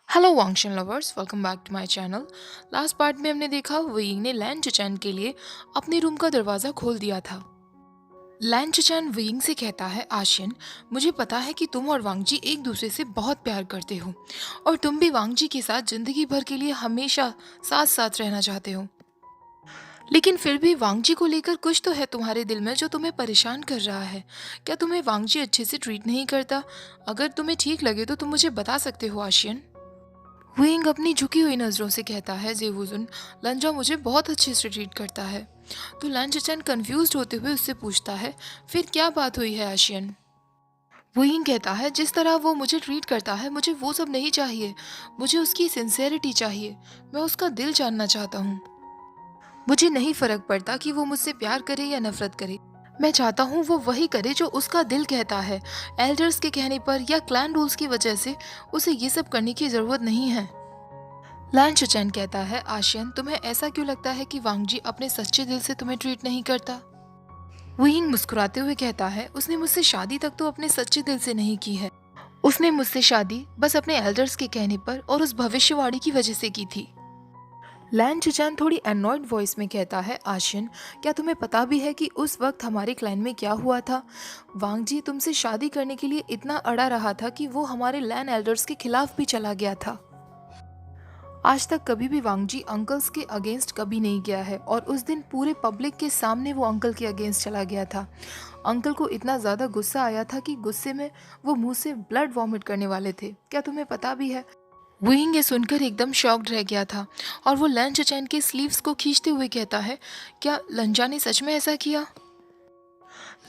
Hello वांगशन lovers, welcome back to my channel. Last part में हमने देखा वेइंग ने लैन चचैन के लिए अपने रूम का दरवाज़ा खोल दिया था। लैन चचैन वेइंग से कहता है, आशियन, मुझे पता है कि तुम और वांगजी एक दूसरे से बहुत प्यार करते हो और तुम भी वांगजी के साथ जिंदगी भर के लिए हमेशा साथ साथ रहना चाहते हो। लेकिन फिर भी वांगजी को लेकर कुछ तो है तुम्हारे दिल में जो तुम्हें परेशान कर रहा है। क्या तुम्हें वांगजी अच्छे से ट्रीट नहीं करता? अगर तुम्हें ठीक लगे तो तुम मुझे बता सकते हो आशियन। हुइंग अपनी झुकी हुई नज़रों से कहता है, जेवुजुन, लंजा मुझे बहुत अच्छे से ट्रीट करता है। तो लन चचैन कंफ्यूज्ड होते हुए उससे पूछता है, फिर क्या बात हुई है आशियन? हुइंग कहता है, जिस तरह वो मुझे ट्रीट करता है मुझे वो सब नहीं चाहिए। मुझे उसकी सिंसेरिटी चाहिए। मैं उसका दिल जानना चाहता हूँ। मुझे नहीं फर्क पड़ता कि वो मुझसे प्यार करे या नफरत करे। मैं चाहता हूँ वो वही करे जो उसका दिल कहता है। एल्डर्स के कहने पर या क्लैन रूल्स की वजह से उसे ये सब करने की ज़रूरत नहीं है। लैन चचैन कहता है, आशियन, तुम्हें ऐसा क्यों लगता है कि वांगजी अपने सच्चे दिल से तुम्हें ट्रीट नहीं करता? वुयिंग मुस्कुराते हुए कहता है, उसने मुझसे शादी तक तो अपने सच्चे दिल से नहीं की है। उसने मुझसे शादी बस अपने एल्डर्स के कहने पर और उस भविष्यवाणी की वजह से की थी। लैन चचैन थोड़ी एनॉयड वॉइस में कहता है, आशियन, क्या तुम्हें पता भी है कि उस वक्त हमारे क्लैन में क्या हुआ था? वांगजी तुमसे शादी करने के लिए इतना अड़ा रहा था कि वो हमारे लैन एल्डर्स के खिलाफ भी चला गया था। आज तक कभी भी वांगजी अंकल्स के अगेंस्ट कभी नहीं गया है और उस दिन पूरे पब्लिक के सामने वो अंकल के अगेंस्ट चला गया था। अंकल को इतना ज़्यादा गुस्सा आया था कि गुस्से में वो मुंह से ब्लड वॉमिट करने वाले थे। क्या तुम्हें पता भी है? वुइंग ये सुनकर एकदम शॉक्ड रह गया था और वो लन चचैन के स्लीव्स को खींचते हुए कहता है, क्या लंजा ने सच में ऐसा किया?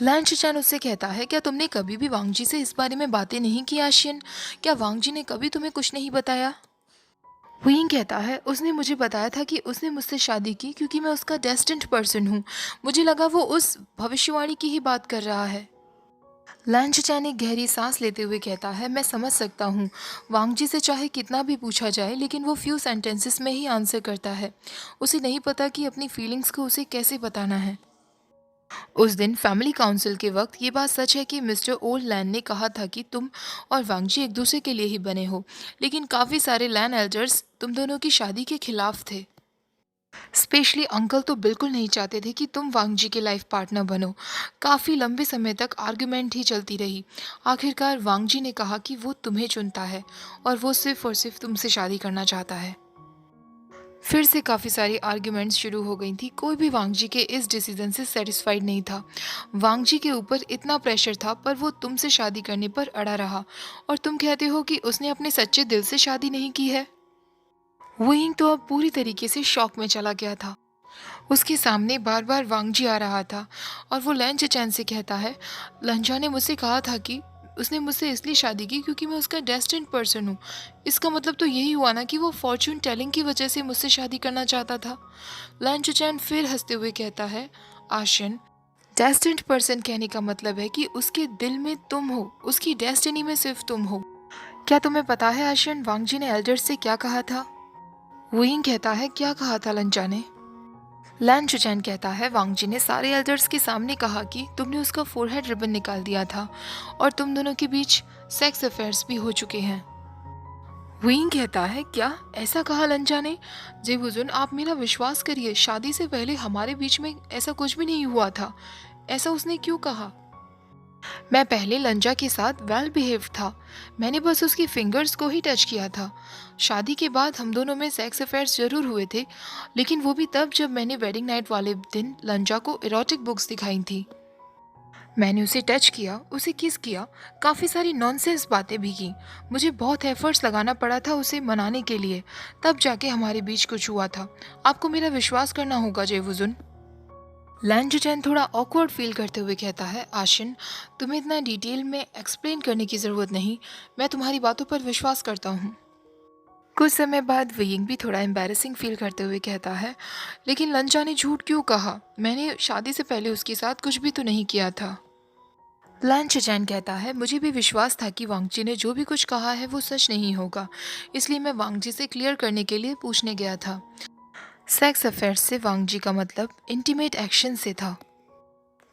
लन चचैन उससे कहता है, क्या तुमने कभी भी वांगजी से इस बारे में बातें नहीं की आशियन? क्या वांगजी ने कभी तुम्हें कुछ नहीं बताया? हुइंग कहता है, उसने मुझे बताया था कि उसने मुझसे शादी की क्योंकि मैं उसका डेस्टिन्ड पर्सन हूँ। मुझे लगा वो उस भविष्यवाणी की ही बात कर रहा है। लैन चचैन एक गहरी सांस लेते हुए कहता है, मैं समझ सकता हूँ। वांगजी से चाहे कितना भी पूछा जाए लेकिन वो फ्यू सेंटेंसेस में ही आंसर करता है। उसे नहीं पता कि अपनी फीलिंग्स को उसे कैसे बताना है। उस दिन फैमिली काउंसिल के वक्त ये बात सच है कि मिस्टर ओल्ड लैन ने कहा था कि तुम और वांगजी एक दूसरे के लिए ही बने हो, लेकिन काफ़ी सारे लैन एल्डर्स तुम दोनों की शादी के खिलाफ थे। स्पेशली अंकल तो बिल्कुल नहीं चाहते थे कि तुम वांगजी के लाइफ पार्टनर बनो। काफ़ी लंबे समय तक आर्ग्यूमेंट ही चलती रही। आखिरकार वांगजी ने कहा कि वो तुम्हें चुनता है और वो सिर्फ और सिर्फ तुमसे शादी करना चाहता है। फिर से काफ़ी सारी आर्ग्यूमेंट्स शुरू हो गई थी। कोई भी वांगजी के इस डिसीजन से सेटिस्फाइड नहीं था। वांगजी के ऊपर इतना प्रेशर था पर वो तुमसे शादी करने पर अड़ा रहा और तुम कहते हो कि उसने अपने सच्चे दिल से शादी नहीं की है। वुइंग तो अब पूरी तरीके से शॉक में चला गया था। उसके सामने बार बार वांगजी आ रहा था और वो लैन चचैन से कहता है, लंजा ने मुझसे कहा था कि उसने मुझसे इसलिए शादी की क्योंकि मैं उसका डेस्टिन्ड पर्सन हूँ। इसका मतलब तो यही हुआ ना कि वो फॉर्च्यून टेलिंग की वजह से मुझसे शादी करना चाहता था। लैन चचैन फिर हंसते हुए कहता है, आशियन, डेस्टिन्ड पर्सन कहने का मतलब है कि उसके दिल में तुम हो, उसकी डेस्टिनी में सिर्फ तुम हो। क्या तुम्हें पता है आशियन, वांगजी ने एल्डर्स से क्या कहा था? वुइंग कहता है, क्या कहा था लंजा ने? लैन चुचैन कहता है, वांगजी ने सारे एल्डर्स के सामने कहा कि तुमने उसका फोरहेड रिबन निकाल दिया था और तुम दोनों के बीच सेक्स अफेयर्स भी हो चुके हैं। हुइंग कहता है, क्या ऐसा कहा लंजा ने? जेबुजुन, आप मेरा विश्वास करिए, शादी से पहले हमारे बीच में ऐसा कुछ भी नहीं हुआ था। ऐसा उसने क्यों कहा? मैं पहले लंजा के साथ वेल बिहेव था। मैंने बस उसकी फिंगर्स को ही टच किया था। शादी के बाद हम दोनों में सेक्स अफेयर्स जरूर हुए थे, लेकिन वो भी तब जब मैंने वेडिंग नाइट वाले दिन लंजा को इरोटिक बुक्स दिखाई थी। मैंने उसे टच किया, उसे किस किया, काफ़ी सारी नॉनसेंस बातें भी की। मुझे बहुत एफर्ट्स लगाना पड़ा था उसे मनाने के लिए, तब जाके हमारे बीच कुछ हुआ था। आपको मेरा विश्वास करना होगा जेवुजुन। लैन जुचैन थोड़ा ऑकवर्ड फील करते हुए कहता है, आशिन, तुम्हें इतना डिटेल में एक्सप्लेन करने की ज़रूरत नहीं। मैं तुम्हारी बातों पर विश्वास करता हूँ। कुछ समय बाद वियिंग भी थोड़ा एम्बैरेसिंग फील करते हुए कहता है, लेकिन लंचा ने झूठ क्यों कहा? मैंने शादी से पहले उसके साथ कुछ भी तो नहीं किया था। लैन चचैन कहता है, मुझे भी विश्वास था कि वांगजी ने जो भी कुछ कहा है वो सच नहीं होगा, इसलिए मैं वांगजी से क्लियर करने के लिए पूछने गया था। सेक्स अफेयर से वांगजी का मतलब इंटीमेट एक्शन से था।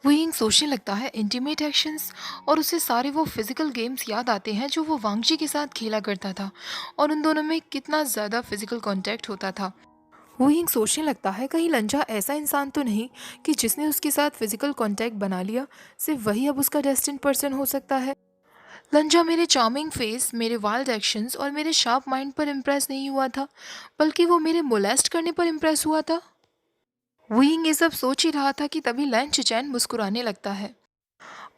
वुयिंग सोचने लगता है इंटीमेट एक्शंस, और उसे सारे वो फिजिकल गेम्स याद आते हैं जो वो वांगजी के साथ खेला करता था, और उन दोनों में कितना ज़्यादा फिजिकल कांटेक्ट होता था। वुयिंग सोचने लगता है कहीं लंजा ऐसा इंसान तो नहीं कि जिसने उसके साथ फिजिकल कांटेक्ट बना लिया, सिर्फ वही अब उसका डेस्टिन्ड पर्सन हो सकता है। लंजा मेरे चार्मिंग फेस, मेरे वाइल्ड एक्शंस और मेरे शार्प माइंड पर इम्प्रेस नहीं हुआ था, बल्कि वो मेरे मोलेस्ट करने पर इम्प्रेस हुआ था। वुयिंग ये सब सोच ही रहा था कि तभी लैन चिचैन मुस्कुराने लगता है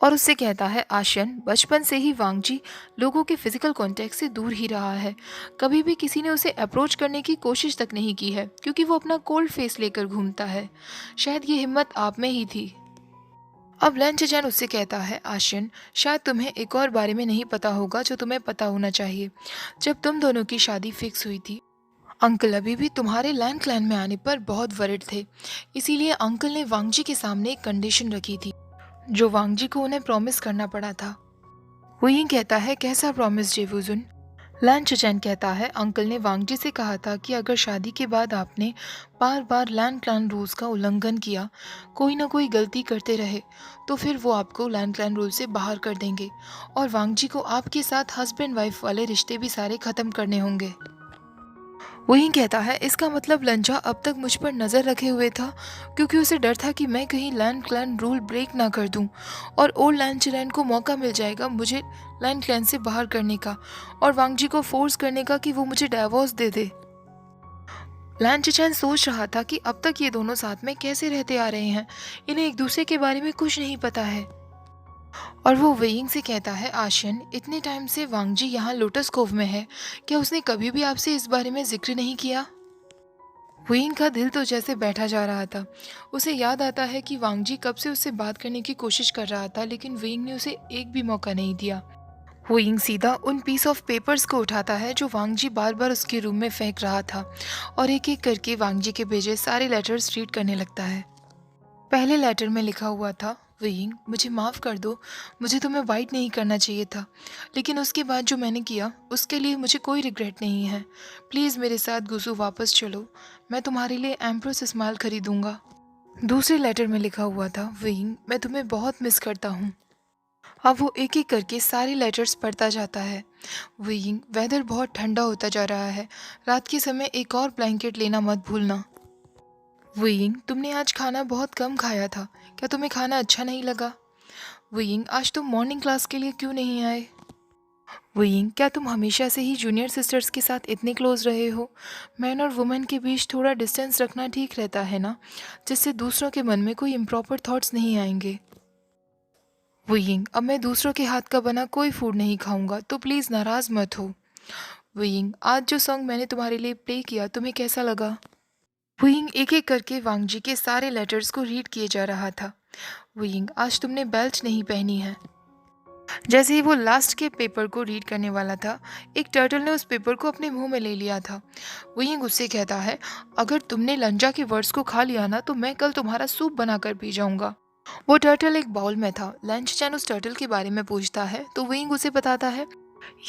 और उससे कहता है, आशियन बचपन से ही वांगजी लोगों के फिजिकल कांटेक्ट से दूर ही रहा है। कभी भी किसी ने उसे अप्रोच करने की कोशिश तक नहीं की है, क्योंकि वो अपना कोल्ड फेस लेकर घूमता है। शायद ये हिम्मत आप में ही थी। अब लैन चिचैन उससे कहता है, आशियन शायद तुम्हें एक और बारे में नहीं पता होगा जो तुम्हें पता होना चाहिए। जब तुम दोनों की शादी फिक्स हुई थी, अंकल अभी भी तुम्हारे लैन क्लैन में आने पर बहुत वरिड थे। इसीलिए अंकल ने वांगजी के सामने एक कंडीशन रखी थी, जो वांगजी को उन्हें प्रॉमिस करना पड़ा था। वो यूं कहता है, कैसा प्रॉमिस जेवुजुन? लैन चचैन कहता है, अंकल ने वांगजी से कहा था कि अगर शादी के बाद आपने बार बार लैन क्लैन रूल्स का उल्लंघन किया, कोई ना कोई गलती करते रहे, तो फिर वो आपको लैन क्लैन रूल से बाहर कर देंगे, और वांगजी को आपके साथ हस्बैंड वाइफ वाले रिश्ते भी सारे ख़त्म करने होंगे। वही कहता है, इसका मतलब लंजा अब तक मुझ पर नज़र रखे हुए था, क्योंकि उसे डर था कि मैं कहीं लैंड क्लैन रूल ब्रेक ना कर दूं, और ओल्ड लैंड चिलैन को मौका मिल जाएगा मुझे लैंड क्लैन से बाहर करने का, और वांगजी को फोर्स करने का कि वो मुझे डाइवोर्स दे दे। लैंड चिचैन सोच रहा था कि अब तक ये दोनों साथ में कैसे रहते आ रहे हैं, इन्हें एक दूसरे के बारे में कुछ नहीं पता है। और वो वेइंग से कहता है, आशियन इतने टाइम से वांगजी यहाँ लोटस कोव में है, क्या उसने कभी भी आपसे इस बारे में जिक्र नहीं किया? वेइंग का दिल तो जैसे बैठा जा रहा था। उसे याद आता है कि वांगजी कब से उससे बात करने की कोशिश कर रहा था, लेकिन वेइंग ने उसे एक भी मौका नहीं दिया। वेइंग सीधा उन पीस ऑफ पेपर्स को उठाता है जो वांगजी बार बार उसके रूम में फेंक रहा था, और एक एक करके वांगजी के भेजे सारे लेटर्स रीड करने लगता है। पहले लेटर में लिखा हुआ था, वेइंग मुझे माफ़ कर दो, मुझे तुम्हें वाइट नहीं करना चाहिए था, लेकिन उसके बाद जो मैंने किया उसके लिए मुझे कोई रिग्रेट नहीं है। प्लीज़ मेरे साथ गुसू वापस चलो, मैं तुम्हारे लिए एम्प्रेस स्माइल खरीदूंगा। दूसरे लेटर में लिखा हुआ था, वेइंग मैं तुम्हें बहुत मिस करता हूँ। अब वो एक एक करके सारे लेटर्स पढ़ता जाता है। वेइंग वेदर बहुत ठंडा होता जा रहा है, रात के समय एक और ब्लैंकेट लेना मत भूलना। वेइंग तुमने आज खाना बहुत कम खाया था, क्या तुम्हें खाना अच्छा नहीं लगा? वेइंग आज तुम मॉर्निंग क्लास के लिए क्यों नहीं आए? वेइंग क्या तुम हमेशा से ही जूनियर सिस्टर्स के साथ इतने क्लोज रहे हो? मैन और वुमेन के बीच थोड़ा डिस्टेंस रखना ठीक रहता है ना, जिससे दूसरों के मन में कोई इम्प्रॉपर थॉट्स नहीं आएंगे। वेइंग अब मैं दूसरों के हाथ का बना कोई फूड नहीं खाऊंगा, तो प्लीज़ नाराज़ मत हो। वेइंग आज जो सॉन्ग मैंने तुम्हारे लिए प्ले किया तुम्हें कैसा लगा? वेइंग एक एक करके वांगजी के सारे लेटर्स को रीड किए जा रहा था। वेइंग आज तुमने बेल्ट नहीं पहनी है। जैसे ही वो लास्ट के पेपर को रीड करने वाला था, एक टर्टल ने उस पेपर को अपने मुंह में ले लिया था। वेइंग उससे कहता है, अगर तुमने लंजा के वर्ड्स को खा लिया ना, तो मैं कल तुम्हारा सूप बनाकर पी जाऊंगा। वो टर्टल एक बाउल में था। लंच चैन उस टर्टल के बारे में पूछता है, तो वेइंग उसे बताता है,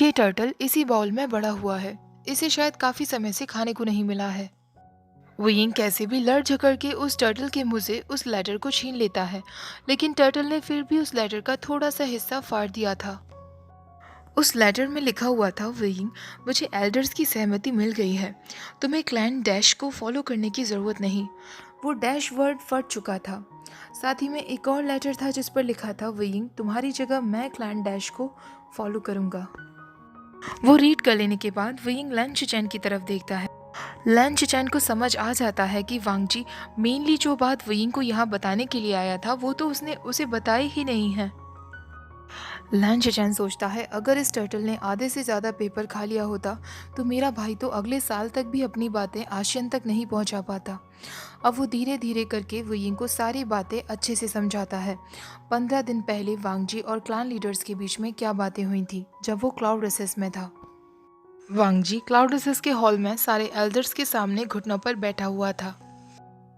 ये टर्टल इसी बाउल में बड़ा हुआ है, इसे शायद काफी समय से खाने को नहीं मिला है। वेइंग कैसे भी लड़ झगड़ के उस टर्टल के मुंह से उस लेटर को छीन लेता है, लेकिन टर्टल ने फिर भी उस लेटर का थोड़ा सा हिस्सा फाड़ दिया था। उस लेटर में लिखा हुआ था, वेइंग मुझे एल्डर्स की सहमति मिल गई है, तुम्हें क्लैन डैश को फॉलो करने की ज़रूरत नहीं। वो डैश वर्ड फट चुका था। साथ ही में एक और लेटर था जिस पर लिखा था, वेइंग तुम्हारी जगह मैं क्लैन डैश को फॉलो करूँगा। वो रीड कर लेने के बाद वेइंग लैन चिचैन की तरफ देखता है। लैन चिचैन को समझ आ जाता है कि वांगजी मेनली जो बात वेइंग को यहाँ बताने के लिए आया था, वो तो उसने उसे बताई ही नहीं है। लैन चिचैन सोचता है, अगर इस टर्टल ने आधे से ज़्यादा पेपर खा लिया होता, तो मेरा भाई तो अगले साल तक भी अपनी बातें आशियन तक नहीं पहुँचा पाता। अब वो धीरे धीरे करके वेइंग को सारी बातें अच्छे से समझाता है। 15 दिन पहले वांगजी और क्लान लीडर्स के बीच में क्या बातें हुई थी जब वो क्लाउड रिसेस में था। वांगजी क्लाउड रिसेस के हॉल में सारे एल्डर्स के सामने घुटनों पर बैठा हुआ था।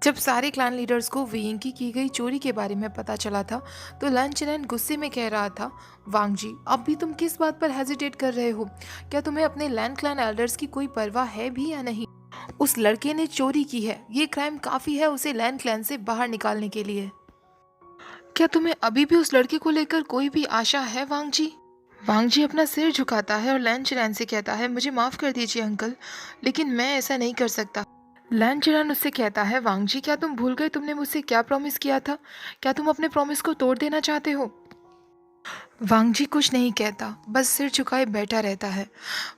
जब सारे क्लैन लीडर्स को वेइंग की गई चोरी के बारे में पता चला था, तो लैन चिनैन गुस्से में कह रहा था, वांगजी अब भी तुम किस बात पर हेजिटेट कर रहे हो? क्या तुम्हें अपने लैन क्लैन एल्डर्स की कोई परवाह है भी या नहीं? उस लड़के ने चोरी की है, ये क्राइम काफ़ी है उसे लैन क्लैन से बाहर निकालने के लिए। क्या तुम्हें अभी भी उस लड़के को लेकर कोई भी आशा है वांग जी? वांग जी अपना सिर झुकाता है और लैन चिरान से कहता है, मुझे माफ़ कर दीजिए अंकल, लेकिन मैं ऐसा नहीं कर सकता। लैन चिरान उससे कहता है, वांग जी क्या तुम भूल गए तुमने मुझसे क्या प्रॉमिस किया था? क्या तुम अपने प्रॉमिस को तोड़ देना चाहते हो? वांग जी कुछ नहीं कहता, बस सिर झुकाए बैठा रहता है।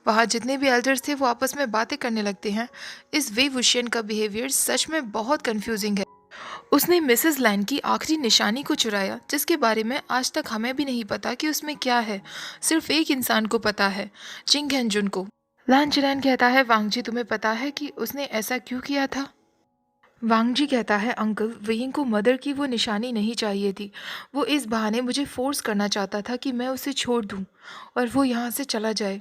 वहाँ जितने भी एल्डर्स थे वो आपस में बातें करने लगते हैं। इस वे वुशियन का बिहेवियर सच में बहुत कंफ्यूजिंग है। उसने मिसेस लैन की आखिरी निशानी को चुराया, जिसके बारे में आज तक हमें भी नहीं पता कि उसमें क्या है। सिर्फ एक इंसान को पता है, चिंग हेंजुन को। लैन चिरैन कहता है, वांग जी तुम्हें पता है कि उसने ऐसा क्यों किया था? वांग जी कहता है, अंकल वेइंग को मदर की वो निशानी नहीं चाहिए थी। वो इस बहाने मुझे फोर्स करना चाहता था कि मैं उसे छोड़ दूं और वो यहाँ से चला जाए।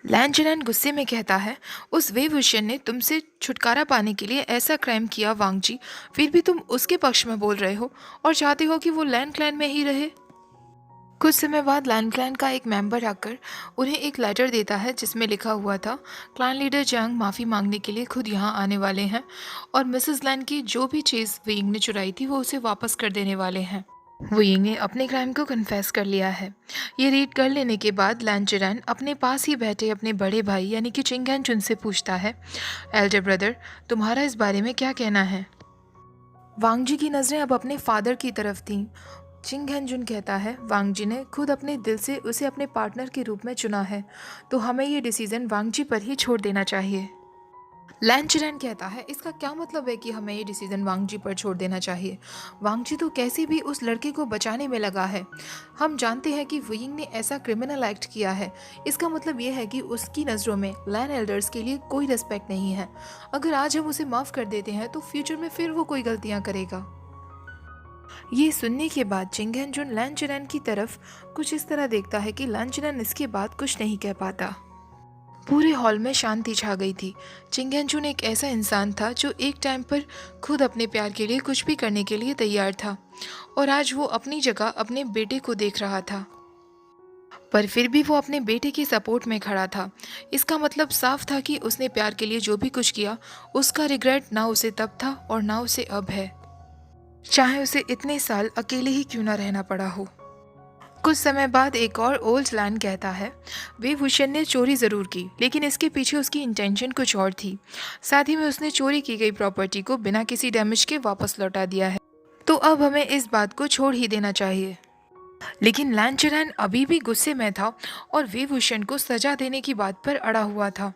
लैन चिरैन गुस्से में कहता है, उस वेवुशियन ने तुमसे छुटकारा पाने के लिए ऐसा क्राइम किया वांग जी, फिर भी तुम उसके पक्ष में बोल रहे हो और चाहते हो कि वो लैन क्लैन में ही रहे। कुछ समय बाद लैन क्लैन का एक मेंबर आकर उन्हें एक लेटर देता है जिसमें लिखा हुआ था, क्लैन लीडर जंग माफ़ी मांगने के लिए खुद यहाँ आने वाले हैं और मिसेस लैन की जो भी चीज़ वेइंग ने चुराई थी वो उसे वापस कर देने वाले हैं। वेइंग ने अपने क्राइम को कन्फेस कर लिया है। ये रीड कर लेने के बाद लैन चिरैन अपने पास ही बैठे अपने बड़े भाई यानी कि चिंग हेंजुन से पूछता है, एल्डर ब्रदर तुम्हारा इस बारे में क्या कहना है? वांग जी की नज़रें अब अपने फादर की तरफ थीं। चिंग हेंजुन कहता है, वांग जी ने खुद अपने दिल से उसे अपने पार्टनर के रूप में चुना है, तो हमें ये डिसीजन वांग जी पर ही छोड़ देना चाहिए। लैन चिरैन कहता है, इसका क्या मतलब है कि हमें ये डिसीजन वांग जी पर छोड़ देना चाहिए? वांग जी तो कैसे भी उस लड़के को बचाने में लगा है। हम जानते हैं कि वेइंग ने ऐसा क्रिमिनल एक्ट किया है। इसका मतलब ये है कि उसकी नज़रों में लैन एल्डर्स के लिए कोई रिस्पेक्ट नहीं है। अगर आज हम उसे माफ़ कर देते हैं तो फ्यूचर में फिर वो कोई गलतियाँ करेगा। ये सुनने के बाद चिंग हेंजुन लैन चिरैन की तरफ कुछ इस तरह देखता है कि लैन चिरैन इसके बाद कुछ नहीं कह पाता। पूरे हॉल में शांति छा गई थी। चिंग हेंजुन एक ऐसा इंसान था जो एक टाइम पर खुद अपने प्यार के लिए कुछ भी करने के लिए तैयार था और आज वो अपनी जगह अपने बेटे को देख रहा था, पर फिर भी वो अपने बेटे की सपोर्ट में खड़ा था। इसका मतलब साफ था कि उसने प्यार के लिए जो भी कुछ किया उसका रिग्रेट ना उसे तब था और ना उसे अब है, चाहे उसे इतने साल अकेले ही क्यों ना रहना पड़ा हो। कुछ समय बाद एक और ओल्ड लैन कहता है, वेवुशियन ने चोरी ज़रूर की, लेकिन इसके पीछे उसकी इंटेंशन कुछ और थी। साथ ही में उसने चोरी की गई प्रॉपर्टी को बिना किसी डैमेज के वापस लौटा दिया है, तो अब हमें इस बात को छोड़ ही देना चाहिए। लेकिन लैन चिरैन अभी भी गुस्से में था और वेवुशियन को सजा देने की बात पर अड़ा हुआ था।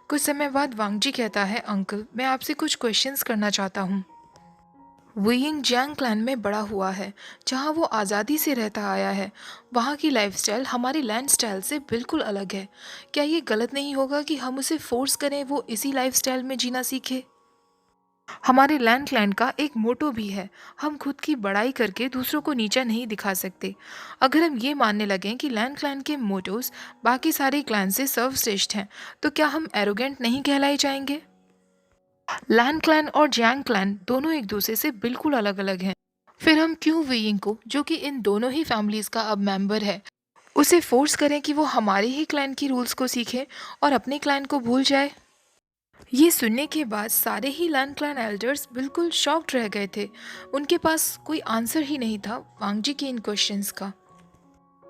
कुछ समय बाद वांग जी कहता है, अंकल मैं आपसे कुछ क्वेश्चंस करना चाहता हूँ। वेइंग जियांग क्लैन में बड़ा हुआ है, जहाँ वो आज़ादी से रहता आया है। वहाँ की लाइफस्टाइल हमारी लैंड स्टाइल से बिल्कुल अलग है। क्या ये गलत नहीं होगा कि हम उसे फोर्स करें वो इसी लाइफस्टाइल में जीना सीखे? हमारे लैंड क्लैन का एक मोटो भी है, हम खुद की बड़ाई करके दूसरों को नीचा नहीं दिखा सकते। अगर हम ये मानने लगें कि लैंड क्लैन के मोटोज बाकी सारे क्लैन से सर्वश्रेष्ठ हैं, तो क्या हम एरोगेंट नहीं कहलाए जाएंगे? लैन क्लैन और जियांग क्लैन दोनों एक दूसरे से बिल्कुल अलग अलग हैं। फिर हम क्यों वेइंग को, जो कि इन दोनों ही फैमिलीज का अब मेंबर है, उसे फोर्स करें कि वो हमारे ही क्लैन की रूल्स को सीखे और अपने क्लैन को भूल जाए? ये सुनने के बाद सारे ही लैन क्लैन एल्डर्स बिल्कुल शॉक्ड रह गए थे। उनके पास कोई आंसर ही नहीं था वांग जी के इन क्वेश्चंस का।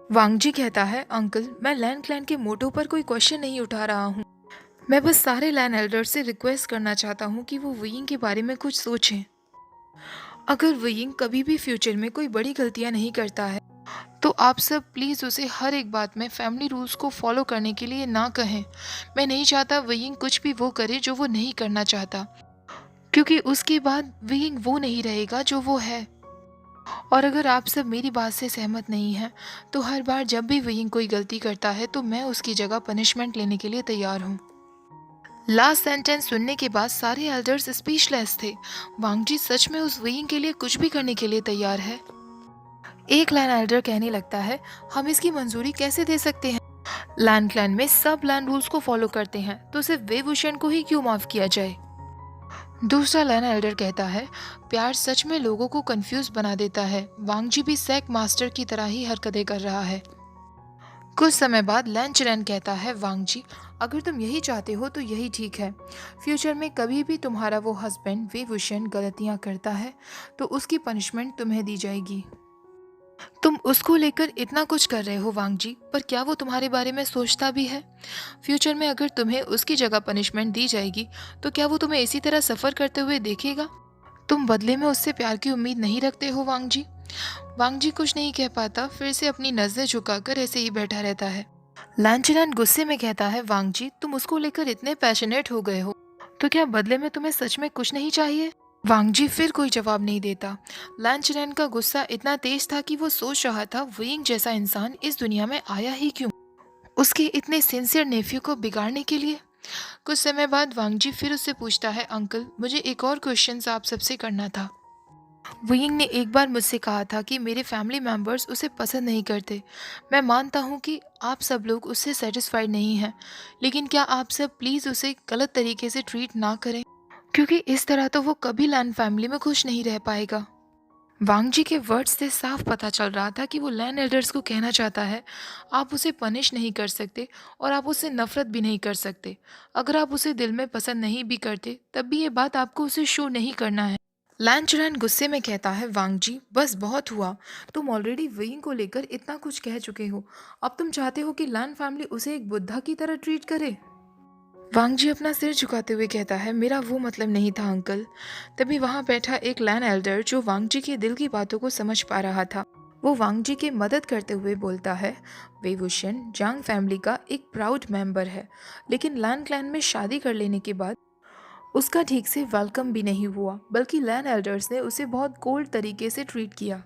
वांग जी कहता है, अंकल मैं लैन क्लैन के मोटो पर कोई क्वेश्चन नहीं उठा रहा हूँ। मैं बस सारे लैन एल्डर्स से रिक्वेस्ट करना चाहता हूँ कि वो वेइंग के बारे में कुछ सोचें। अगर वेइंग कभी भी फ्यूचर में कोई बड़ी गलतियाँ नहीं करता है, तो आप सब प्लीज़ उसे हर एक बात में फैमिली रूल्स को फॉलो करने के लिए ना कहें। मैं नहीं चाहता वेइंग कुछ भी वो करे जो वो नहीं करना चाहता, क्योंकि उसके बाद वेइंग वो नहीं रहेगा जो वो है। और अगर आप सब मेरी बात से सहमत नहीं हैं, तो हर बार जब भी वेइंग कोई गलती करता है तो मैं उसकी जगह पनिशमेंट लेने के लिए तैयार हूँ। लास्ट सेंटेंस सुनने के बाद सारे एल्डर्स स्पीचलेस थे। वांग जी सच में उस वेइंग के लिए कुछ भी करने के लिए तैयार है। एक लैंड एल्डर कहने लगता है, हम इसकी मंजूरी कैसे दे सकते हैं? लैंड क्लैन में सब लैंड रूल्स को फॉलो करते हैं, तो सिर्फ वेवुशियन को ही क्यों माफ किया जाए? दूसरा लैंड एल्डर कहता है, प्यार सच में लोगों को कंफ्यूज बना देता है। वांग जी भी सेक मास्टर की तरह ही हरकतें कर रहा है। कुछ समय बाद लैन चिरैन कहता है, वांग जी, अगर तुम यही चाहते हो तो यही ठीक है। फ्यूचर में कभी भी तुम्हारा वो हस्बैंड वे वुशन गलतियाँ करता है तो उसकी पनिशमेंट तुम्हें दी जाएगी। तुम उसको लेकर इतना कुछ कर रहे हो वांग जी, पर क्या वो तुम्हारे बारे में सोचता भी है? फ्यूचर में अगर तुम्हें उसकी जगह पनिशमेंट दी जाएगी तो क्या वो तुम्हें इसी तरह सफ़र करते हुए देखेगा? तुम बदले में उससे प्यार की उम्मीद नहीं रखते हो वांग जी? वांग जी कुछ नहीं कह पाता, फिर से अपनी नज़रें झुकाकर ऐसे ही बैठा रहता है। लांचनान गुस्से में कहता है, वांग जी, तुम उसको लेकर इतने पैशनेट हो गए हो, तो क्या बदले में तुम्हें सच में कुछ नहीं चाहिए? वांग जी फिर कोई जवाब नहीं देता। लांचनान का गुस्सा इतना तेज था कि वो सोच रहा था विंग जैसा इंसान इस दुनिया में आया ही क्यों, उसके इतने सिंसियर नेफ्यू को बिगाड़ने के लिए। कुछ समय बाद वांग जी फिर उससे पूछता है, अंकल, मुझे एक और क्वेश्चन आप सबसे करना था। विंग ने एक बार मुझसे कहा था कि मेरे फैमिली मेम्बर्स उसे पसंद नहीं करते। मैं मानता हूँ कि आप सब लोग उससे सेटिस्फाइड नहीं हैं, लेकिन क्या आप सब प्लीज़ उसे गलत तरीके से ट्रीट ना करें, क्योंकि इस तरह तो वो कभी लैन फैमिली में खुश नहीं रह पाएगा। वांग जी के वर्ड्स से साफ पता चल रहा था कि वो लैन एल्डर्स को कहना चाहता है, आप उसे पनिश नहीं कर सकते और आप उससे नफरत भी नहीं कर सकते। अगर आप उसे दिल में पसंद नहीं भी करते तब भी ये बात आपको उसे शो नहीं करना है। लैन चुरैन गुस्से में कहता है, वांग जी, बस बहुत हुआ। तुम ऑलरेडी विंग को लेकर इतना कुछ कह चुके हो। अब तुम चाहते हो कि लैन फैमिली उसे एक बुद्धा की तरह ट्रीट करे? वांग जी अपना सिर झुकाते हुए कहता है, मेरा वो मतलब नहीं था अंकल। तभी वहां बैठा एक लैन एल्डर जो वांग जी के दिल की बातों को समझ पा रहा था, वो वांग जी की मदद करते हुए बोलता है, वे वुशन जांग फैमिली का एक प्राउड मेंबर है, लेकिन लैन क्लैन में शादी कर लेने के बाद उसका ठीक से वेलकम भी नहीं हुआ, बल्कि लैन एल्डर्स ने उसे बहुत कोल्ड तरीके से ट्रीट किया।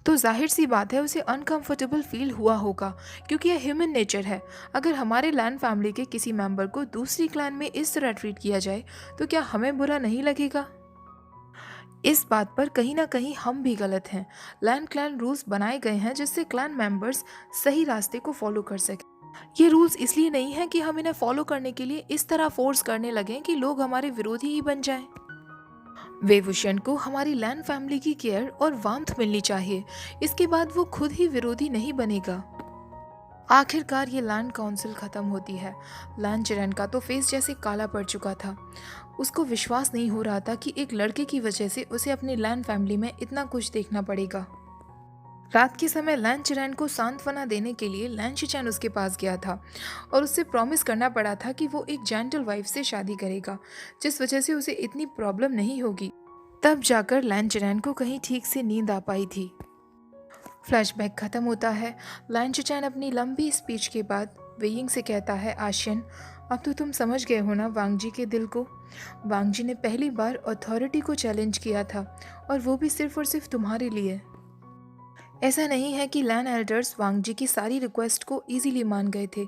तो जाहिर सी बात है उसे अनकंफर्टेबल फील हुआ होगा, क्योंकि यह ह्यूमन नेचर है। अगर हमारे लैन फैमिली के किसी मेंबर को दूसरी क्लैन में इस तरह ट्रीट किया जाए तो क्या हमें बुरा नहीं लगेगा? इस बात पर कहीं ना कहीं हम भी गलत हैं। लैन क्लैन रूल्स बनाए गए हैं जिससे क्लैन मेंबर्स सही रास्ते को फॉलो कर सकें। ये रूल्स इसलिए नहीं है कि हम इन्हें फॉलो करने के लिए इस तरह फोर्स करने लगें कि लोग हमारे विरोधी ही बन जाएं। वेवुशन को हमारी लैन फैमिली की केयर और वार्मथ मिलनी चाहिए, इसके बाद वो खुद ही विरोधी नहीं बनेगा। आखिरकार ये लैंड काउंसिल खत्म होती है। लैन चिरैन का तो फेस जैसे काला पड़ चुका था। उसको विश्वास नहीं हो रहा था कि एक लड़के की वजह से उसे अपनी लैन फैमिली में इतना कुछ देखना पड़ेगा। रात के समय लैन चिरैन को सांत्वना देने के लिए लैन शिचैन उसके पास गया था और उससे प्रॉमिस करना पड़ा था कि वो एक जेंटल वाइफ से शादी करेगा, जिस वजह से उसे इतनी प्रॉब्लम नहीं होगी। तब जाकर लैन चिरैन को कहीं ठीक से नींद आ पाई थी। फ्लैशबैक खत्म होता है। लैन चिचैन अपनी लंबी स्पीच के बाद वेइंग से कहता है, आशियन, अब तो तुम समझ गए हो ना वांग जी के दिल को। वांग जी ने पहली बार अथॉरिटी को चैलेंज किया था, और वो भी सिर्फ और सिर्फ तुम्हारे लिए। ऐसा नहीं है कि लैन एल्डर्स वांग जी की सारी रिक्वेस्ट को इजीली मान गए थे,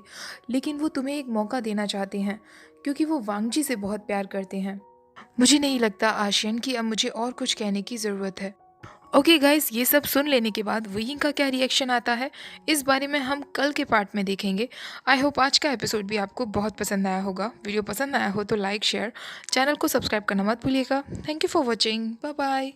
लेकिन वो तुम्हें एक मौका देना चाहते हैं, क्योंकि वो वांग जी से बहुत प्यार करते हैं। मुझे नहीं लगता आशियन कि अब मुझे और कुछ कहने की ज़रूरत है। ओके गाइस, ये सब सुन लेने के बाद विंग का क्या रिएक्शन आता है, इस बारे में हम कल के पार्ट में देखेंगे। आई होप आज का एपिसोड भी आपको बहुत पसंद आया होगा। वीडियो पसंद आया हो तो लाइक, शेयर, चैनल को सब्सक्राइब करना मत भूलिएगा। Thank you for watching. Bye bye.